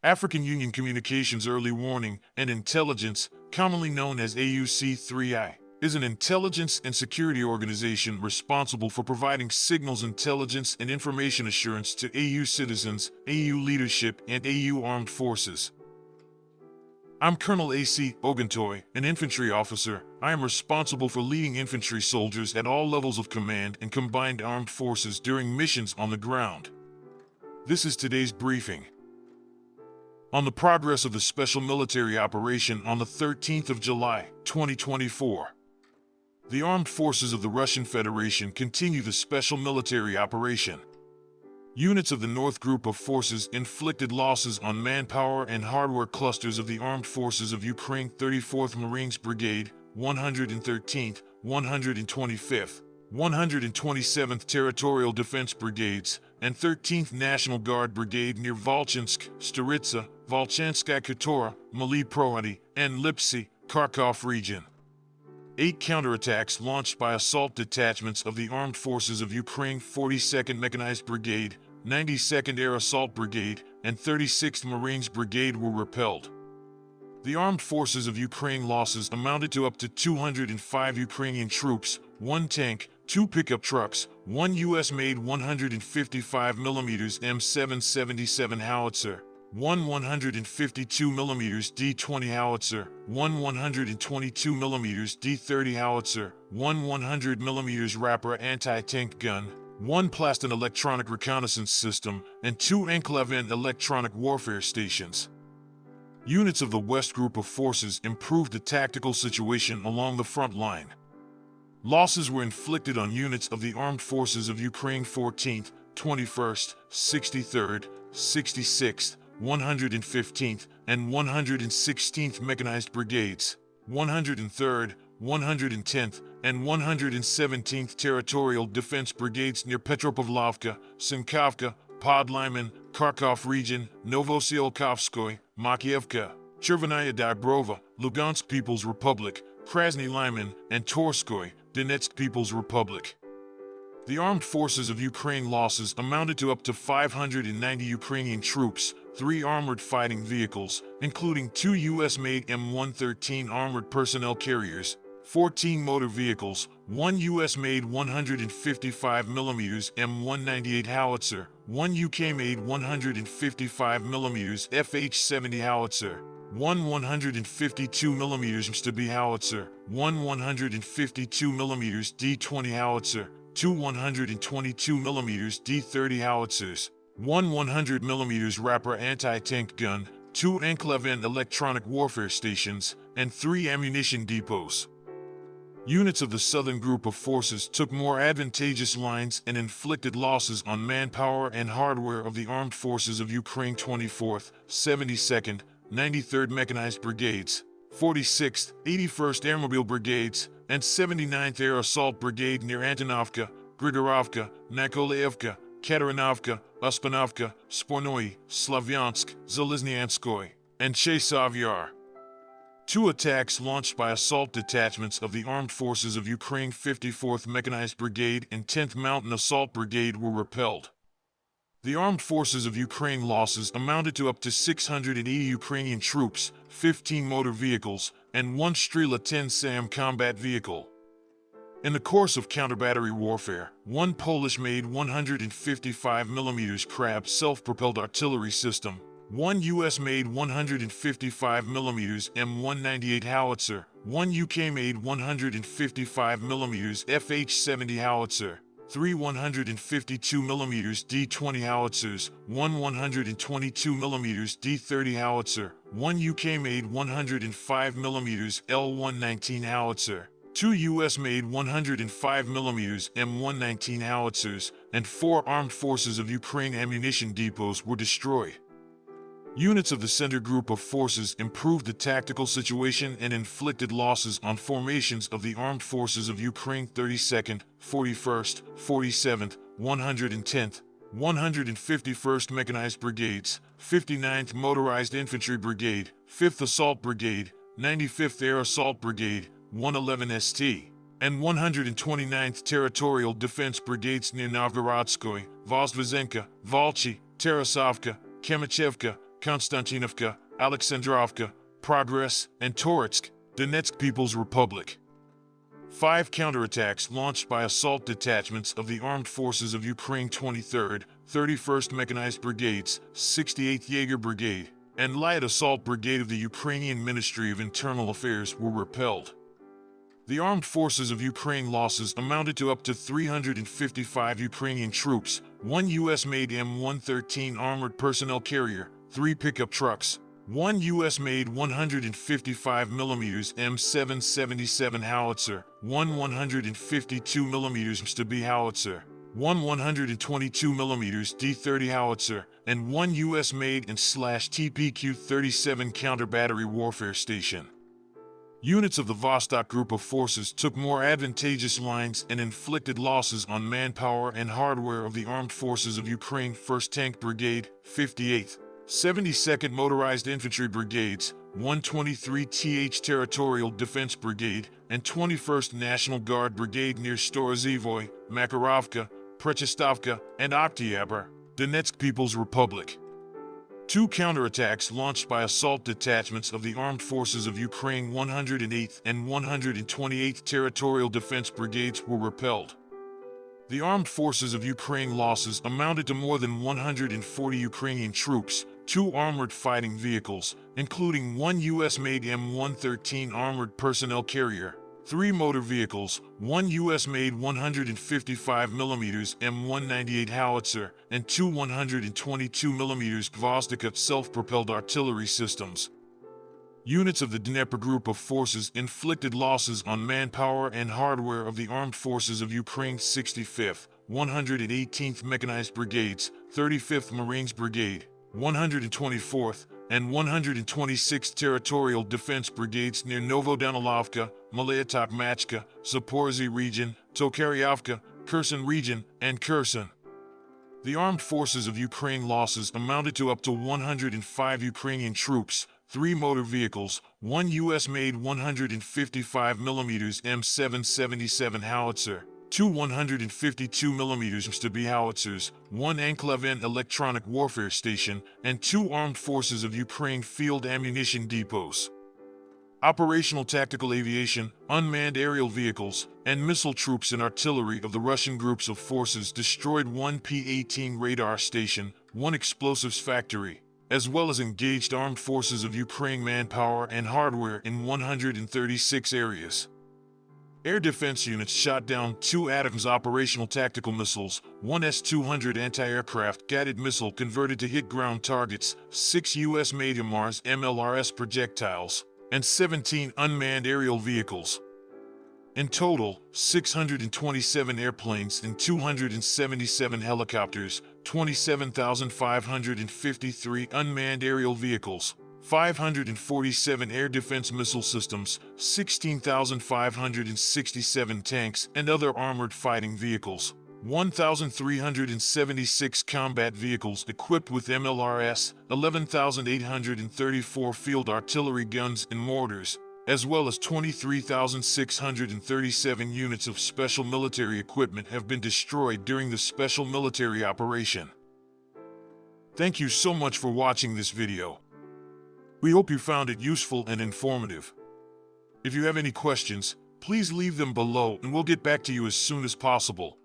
African Union Communications Early Warning and Intelligence, commonly known as AUC3I, is an intelligence and security organization responsible for providing signals intelligence and information assurance to AU citizens, AU leadership, and AU armed forces. I'm Colonel A.C. Oguntoye, an infantry officer. I am responsible for leading infantry soldiers at all levels of command and combined armed forces during missions on the ground. This is today's briefing. On the progress of the special military operation on the 13th of July, 2024. The armed forces of the Russian Federation continue the special military operation. Units of the North Group of Forces inflicted losses on manpower and hardware clusters of the Armed Forces of Ukraine 34th Marines Brigade, 113th, 125th, 127th Territorial Defense Brigades, and 13th National Guard Brigade near Volchansk, Staritsa, Volchanskaya Katora, Mali Prohady, and Lipsy, Kharkov region. 8 counterattacks launched by assault detachments of the Armed Forces of Ukraine 42nd Mechanized Brigade, 92nd Air Assault Brigade, and 36th Marines Brigade were repelled. The Armed Forces of Ukraine losses amounted to up to 205 Ukrainian troops, 1 tank, 2 pickup trucks, 1 US-made 155mm M777 howitzer, 1 152mm D-20 howitzer, 1 122mm D-30 howitzer, 1 100mm Raptor anti-tank gun, 1 Plaston electronic reconnaissance system, and 2 Enclaven electronic warfare stations. Units of the West Group of Forces improved the tactical situation along the front line. Losses were inflicted on units of the Armed Forces of Ukraine 14th, 21st, 63rd, 66th, 115th, and 116th Mechanized Brigades, 103rd, 110th, and 117th Territorial Defense Brigades near Petropavlovka, Sinkovka, Podlyman, Kharkov region, Novosiolkovskoye, Makievka, Chervenaya Dybrova, Lugansk People's Republic, Krasny Lyman, and Torskoye, Donetsk People's Republic. The Armed Forces of Ukraine losses amounted to up to 590 Ukrainian troops, 3 armored fighting vehicles, including 2 US-made M113 armored personnel carriers, 14 motor vehicles, 1 US-made 155mm M198 howitzer, 1 UK-made 155mm FH-70 howitzer, 1 152mm Stubby howitzer, 1 152mm D-20 howitzer, 2 122mm D-30 howitzers, 1 100mm Raptor anti-tank gun, 2 Enclaven electronic warfare stations, and 3 ammunition depots. Units of the Southern Group of Forces took more advantageous lines and inflicted losses on manpower and hardware of the Armed Forces of Ukraine 24th, 72nd, 93rd Mechanized Brigades, 46th, 81st Airmobile Brigades, and 79th Air Assault Brigade near Antonovka, Grigorovka, Nikolaevka, Katarinovka, Uspanovka, Spornoye, Slavyansk, Zaliznianskoye, and Chasov Yar. 2 attacks launched by assault detachments of the Armed Forces of Ukraine 54th Mechanized Brigade and 10th Mountain Assault Brigade were repelled. The Armed Forces of Ukraine losses amounted to up to 680 Ukrainian troops, 15 motor vehicles, and 1 Strela 10 SAM combat vehicle. In the course of counter-battery warfare, 1 Polish-made 155mm Krab self-propelled artillery system, 1 US-made 155mm M198 howitzer, 1 UK-made 155mm FH-70 howitzer, 3 152mm D-20 howitzers, 1 122mm D-30 howitzer, 1 UK-made 105mm L119 howitzer, 2 US-made 105mm M119 howitzers, and 4 Armed Forces of Ukraine ammunition depots were destroyed. Units of the Center Group of Forces improved the tactical situation and inflicted losses on formations of the Armed Forces of Ukraine 32nd, 41st, 47th, 110th, 151st Mechanized Brigades, 59th Motorized Infantry Brigade, 5th Assault Brigade, 95th Air Assault Brigade, 111 ST, and 129th Territorial Defense Brigades near Novgorodskoye, Vozdvizenka, Volchy, Tarasovka, Kamachevka, Konstantinovka, Alexandrovka, Progress, and Toretsk, Donetsk People's Republic. 5 counterattacks launched by assault detachments of the Armed Forces of Ukraine 23rd, 31st Mechanized Brigades, 68th Jaeger Brigade, and Light Assault Brigade of the Ukrainian Ministry of Internal Affairs were repelled. The Armed Forces of Ukraine losses amounted to up to 355 Ukrainian troops, 1 U.S.-made M113 armored personnel carrier, 3 pickup trucks, 1 U.S.-made 155mm M777 howitzer, 1 152mm St.B. howitzer, 1 122mm D30 howitzer, and 1 U.S.-made and /TPQ-37 counter-battery warfare station. Units of the Vostok Group of Forces took more advantageous lines and inflicted losses on manpower and hardware of the Armed Forces of Ukraine 1st Tank Brigade, 58th, 72nd Motorized Infantry Brigades, 123th Territorial Defense Brigade, and 21st National Guard Brigade near Zaporozhye, Makharovka, Prechistovka, and Oktyabr, Donetsk People's Republic. 2 counterattacks launched by assault detachments of the Armed Forces of Ukraine 108th and 128th Territorial Defense Brigades were repelled. The Armed Forces of Ukraine losses amounted to more than 140 Ukrainian troops, 2 armored fighting vehicles, including 1 U.S.-made M113 armored personnel carrier, 3 motor vehicles, 1 U.S.-made 155mm M198 howitzer, and 2 122mm Gvozdika self-propelled artillery systems. Units of the Dnieper Group of Forces inflicted losses on manpower and hardware of the Armed Forces of Ukraine 65th, 118th Mechanized Brigades, 35th Marines Brigade, 124th, and 126th Territorial Defense Brigades near Novodanilovka, Malayatokmachka, Zaporozhye Region, Tokaryovka, Kherson Region, and Kherson. The Armed Forces of Ukraine losses amounted to up to 105 Ukrainian troops, 3 motor vehicles, 1 U.S.-made 155mm M777 howitzer, 2 152mm St.B. howitzers, 1 Anklavin electronic warfare station, and 2 Armed Forces of Ukraine field ammunition depots. Operational tactical aviation, unmanned aerial vehicles, and missile troops and artillery of the Russian groups of forces destroyed 1 P-18 radar station, 1 explosives factory, as well as engaged Armed Forces of Ukraine manpower and hardware in 136 areas. Air defense units shot down 2 ATACMS operational tactical missiles, 1 S-200 anti-aircraft guided missile converted to hit ground targets, 6 U.S.-made HIMARS MLRS projectiles, and 17 unmanned aerial vehicles. In total, 627 airplanes and 277 helicopters, 27,553 unmanned aerial vehicles, 547 air defense missile systems, 16,567 tanks and other armored fighting vehicles, 1,376 combat vehicles equipped with MLRS, 11,834 field artillery guns and mortars, as well as 23,637 units of special military equipment have been destroyed during the special military operation. Thank you so much for watching this video. We hope you found it useful and informative. If you have any questions, please leave them below and we'll get back to you as soon as possible.